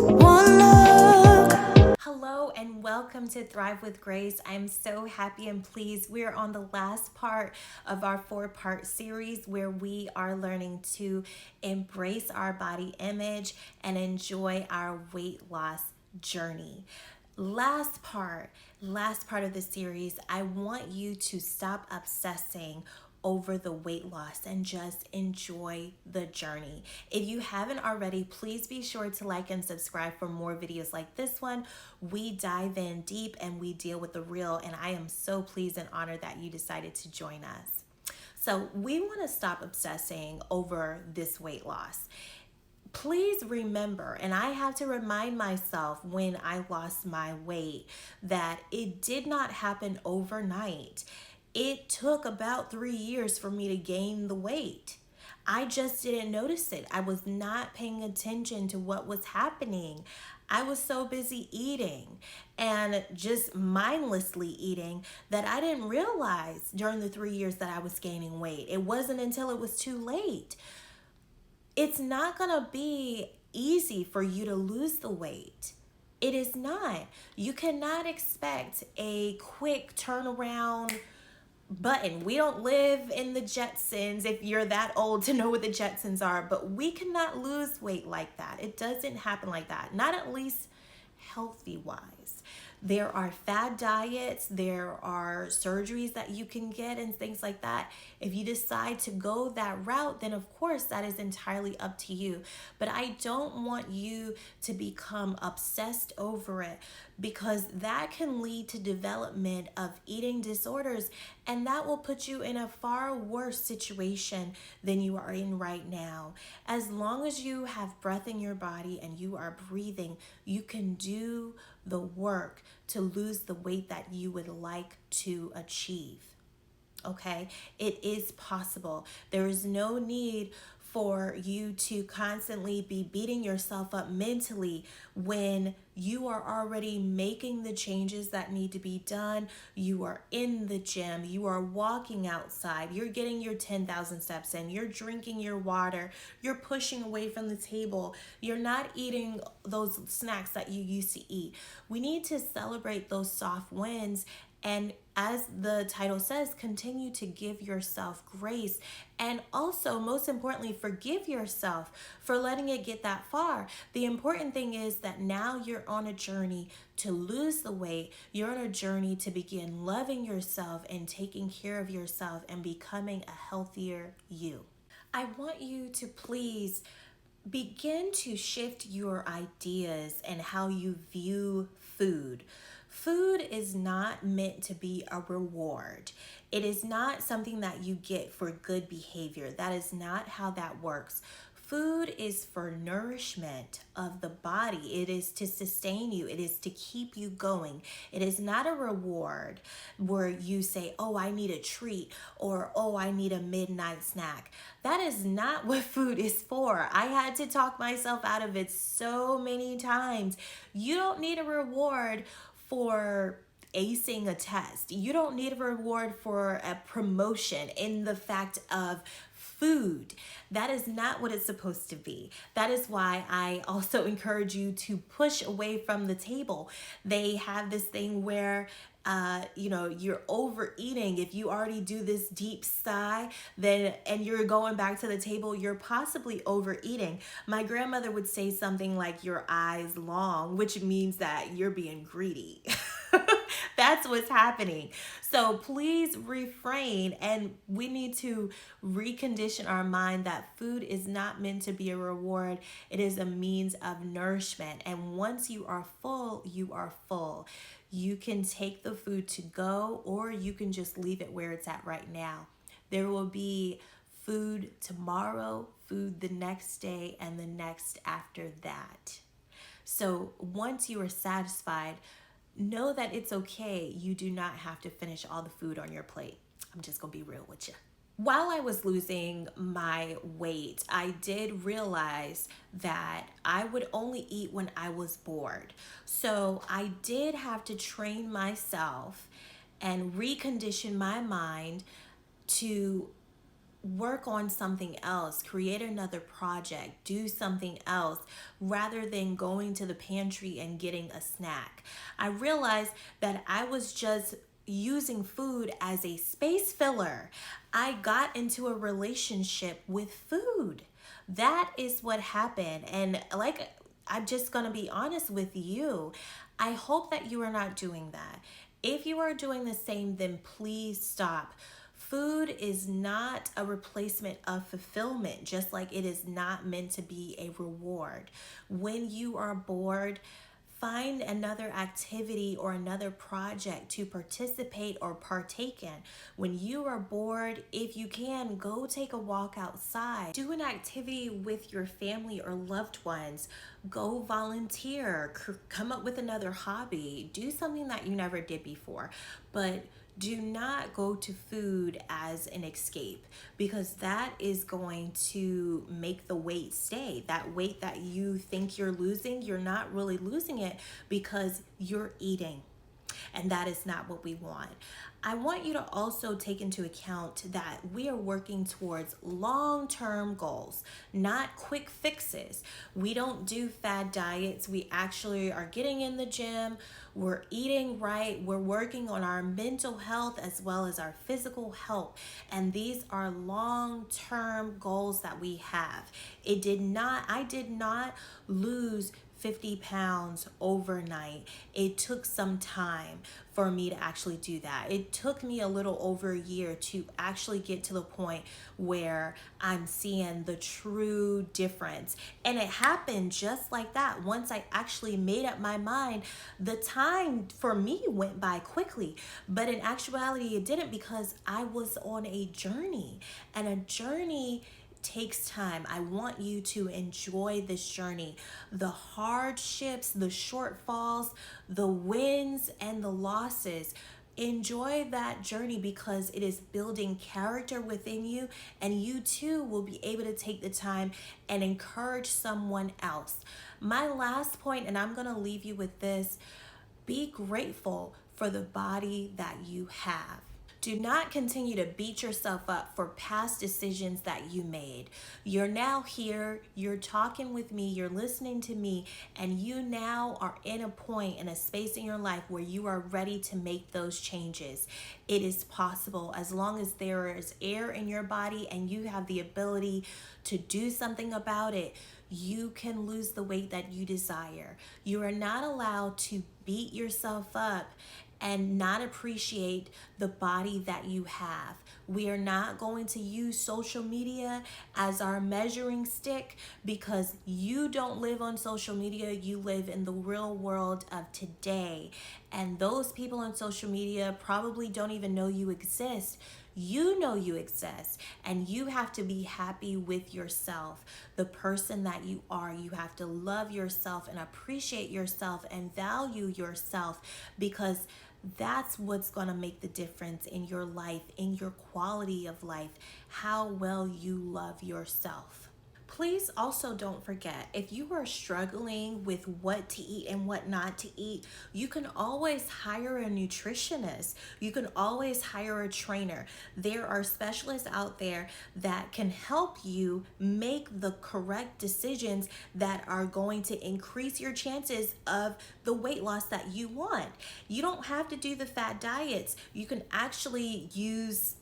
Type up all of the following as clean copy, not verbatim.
One look. Hello and welcome to Thrive with Grace. I'm so happy and pleased. We're on the last part of our 4-part series where we are learning to embrace our body image and enjoy our weight loss journey. Last part of the series, I want you to stop obsessing over the weight loss and just enjoy the journey. If you haven't already, please be sure to like and subscribe for more videos like this one. We dive in deep and we deal with the real, and I am so pleased and honored that you decided to join us. So we want to stop obsessing over this weight loss. Please remember, and I have to remind myself when I lost my weight, that it did not happen overnight. It took about 3 years for me to gain the weight. I just didn't notice it. I was not paying attention to what was happening. I was so busy eating and just mindlessly eating that I didn't realize during the 3 years that I was gaining weight. It wasn't until it was too late. It's not going to be easy for you to lose the weight. It is not. You cannot expect a quick turnaround button. We don't live in the Jetsons, if you're that old to know what the Jetsons are, but we cannot lose weight like that. It doesn't happen like that. Not at least healthy wise. There are fad diets, there are surgeries that you can get and things like that. If you decide to go that route, then of course that is entirely up to you. But I don't want you to become obsessed over it, because that can lead to development of eating disorders, and that will put you in a far worse situation than you are in right now. As long as you have breath in your body and you are breathing, you can do the work to lose the weight that you would like to achieve. Okay, it is possible. There is no need for you to constantly be beating yourself up mentally when you are already making the changes that need to be done. You are in the gym, you are walking outside, you're getting your 10,000 steps in, you're drinking your water, you're pushing away from the table, you're not eating those snacks that you used to eat. We need to celebrate those soft wins, and as the title says, continue to give yourself grace. And also, most importantly, forgive yourself for letting it get that far. The important thing is that now you're on a journey to lose the weight. You're on a journey to begin loving yourself and taking care of yourself and becoming a healthier you. I want you to please begin to shift your ideas and how you view food. Food is not meant to be a reward. It is not something that you get for good behavior. That is not how that works. Food is for nourishment of the body. It is to sustain you. It is to keep you going. It is not a reward where you say, oh, I need a treat, or oh, I need a midnight snack. That is not what food is for. I had to talk myself out of it so many times. You don't need a reward for acing a test. You don't need a reward for a promotion in the fact of food. That is not what it's supposed to be. That is why I also encourage you to push away from the table. They have this thing where you're overeating. If you already do this deep sigh, then and you're going back to the table, you're possibly overeating. My grandmother would say something like your eyes long, which means that you're being greedy. That's what's happening. So please refrain, and we need to recondition our mind that food is not meant to be a reward. It is a means of nourishment. And once you are full, you are full. You can take the food to go, or you can just leave it where it's at right now. There will be food tomorrow, food the next day, and the next after that. So once you are satisfied, know that it's okay. You do not have to finish all the food on your plate. I'm just going to be real with you. While I was losing my weight, I did realize that I would only eat when I was bored. So I did have to train myself and recondition my mind to work on something else, create another project, do something else rather than going to the pantry and getting a snack. I realized that I was just using food as a space filler. I got into a relationship with food. That is what happened. And like, I'm just going to be honest with you. I hope that you are not doing that. If you are doing the same, then please stop. Food is not a replacement of fulfillment, just like it is not meant to be a reward. When you are bored, find another activity or another project to participate or partake in. When you are bored, if you can, go take a walk outside. Do an activity with your family or loved ones. Go volunteer. Come up with another hobby. Do something that you never did before. But do not go to food as an escape, because that is going to make the weight stay. That weight that you think you're losing, you're not really losing it because you're eating. And that is not what we want. I want you to also take into account that we are working towards long-term goals, not quick fixes. We don't do fad diets. We actually are getting in the gym. We're eating right. We're working on our mental health as well as our physical health. And these are long-term goals that we have. I did not lose 50 pounds overnight. It took some time for me to actually do that. It took me a little over a year to actually get to the point where I'm seeing the true difference. And it happened just like that. Once I actually made up my mind, the time for me went by quickly. But in actuality, it didn't, because I was on a journey. And a journey takes time. I want you to enjoy this journey. The hardships, the shortfalls, the wins, and the losses. Enjoy that journey, because it is building character within you, and you too will be able to take the time and encourage someone else. My last point, and I'm going to leave you with this: be grateful for the body that you have. Do not continue to beat yourself up for past decisions that you made. You're now here, you're talking with me, you're listening to me, and you now are in a point, in a space in your life where you are ready to make those changes. It is possible, as long as there is air in your body and you have the ability to do something about it. You can lose the weight that you desire. You are not allowed to beat yourself up and not appreciate the body that you have. We are not going to use social media as our measuring stick, because you don't live on social media. You live in the real world of today. And those people on social media probably don't even know you exist. You know you exist, and you have to be happy with yourself, the person that you are. You have to love yourself and appreciate yourself and value yourself, because that's what's going to make the difference in your life, in your quality of life, how well you love yourself. Please also don't forget, if you are struggling with what to eat and what not to eat, you can always hire a nutritionist. You can always hire a trainer. There are specialists out there that can help you make the correct decisions that are going to increase your chances of the weight loss that you want. You don't have to do the fat diets. You can actually use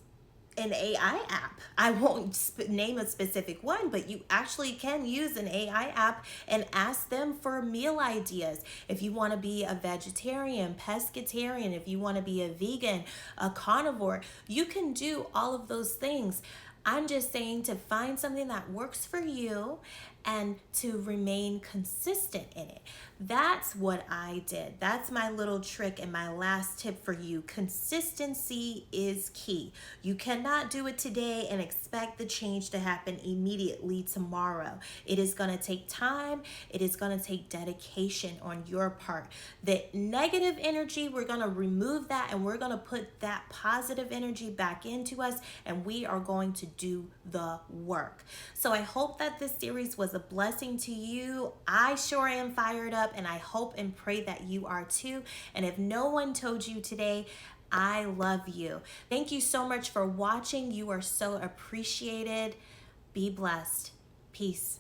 an AI app. I won't name a specific one, but you actually can use an AI app and ask them for meal ideas. If you want to be a vegetarian, pescatarian, if you want to be a vegan, a carnivore, you can do all of those things. I'm just saying to find something that works for you and to remain consistent in it. That's what I did. That's my little trick and my last tip for you. Consistency is key. You cannot do it today and expect the change to happen immediately tomorrow. It is going to take time. It is going to take dedication on your part. The negative energy, we're going to remove that, and we're going to put that positive energy back into us, and we are going to do the work. So I hope that this series was a blessing to you. I sure am fired up, and I hope and pray that you are too. And if no one told you today, I love you. Thank you so much for watching. You are so appreciated. Be blessed. Peace.